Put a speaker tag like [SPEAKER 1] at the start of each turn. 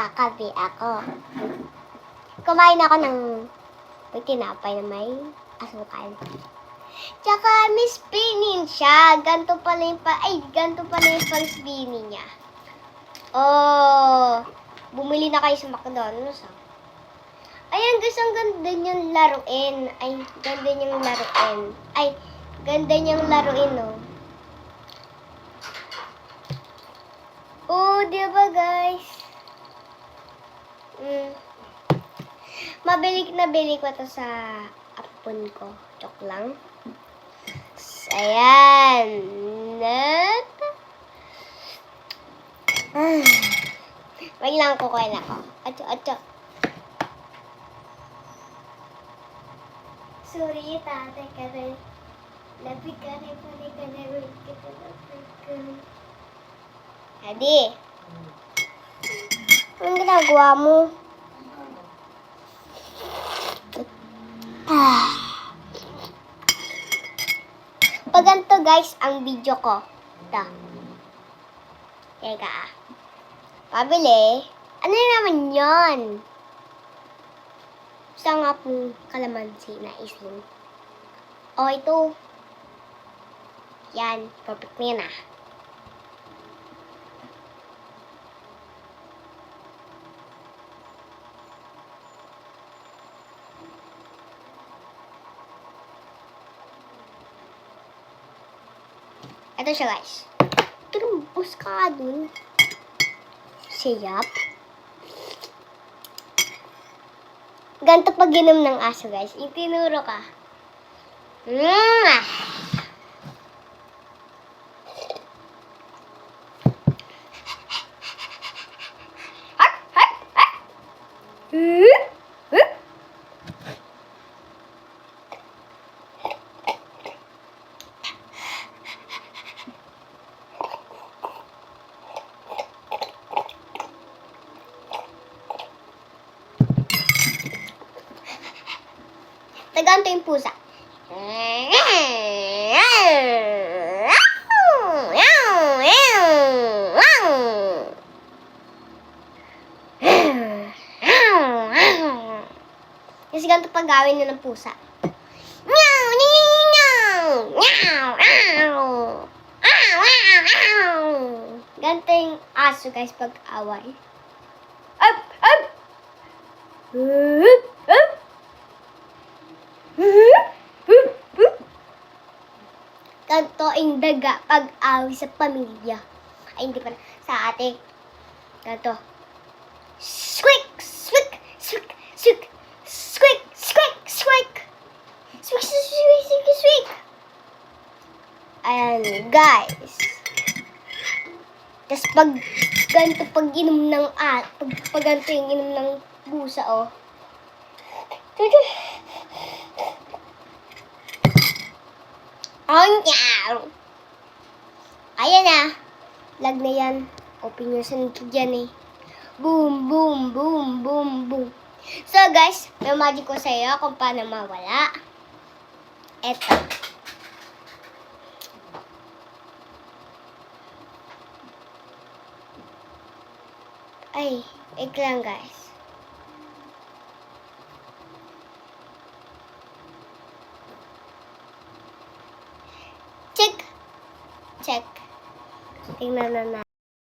[SPEAKER 1] Magkakape ako. Kumain ako ng tinapay na may asukal. Tsaka may spinning siya. Ganto pala yung pang spinning niya. Oh, bumili na kayo sa McDonald's. Ayan guys, ang ganda niyang laruin. Ganda niyang laruin, no. Oh, diba guys? Nabili ko to sa apon ko. Joke lang. Ayan. Wait lang, kukuha ako. Atso. Sorry, tatay ka rin. Lapit ka rin, pali ka na rin. Adi. Anong ginagawa mo? Pag ganito guys, ang video ko. Ito. Teka. Pabili. Ano naman yon? Isa nga pong kalamansi na isin. O, ito. Yan. Perfect na yan ah. Ito siya guys. Turumbos ka dun. Siyap. Ganito pag inom ng aso guys. Itinuro ka. Taganto yung pusa. Kasi ganito pag gawin nyo ng pusa. Ganito yung aso guys pag away. Up! Ganito yung daga pag away sa pamilya. Ay, hindi pala. Sa ate. Ganito. Squeak! Squeak! Squeak! Squeak! Squeak! Squeak! Squeak! Squeak! Squeak! Squeak! Ayan, guys. Tapos pag ganito pag inom ng pag ganito yung inom ng busa, oh. Ayan na. Lag na yan. Open nyo sa nito dyan eh. Boom, boom, boom, boom, boom. So guys, may magic ko sa iyo kung paano mawala. Eto. Ay, wait lang guys. Check. Tingnan na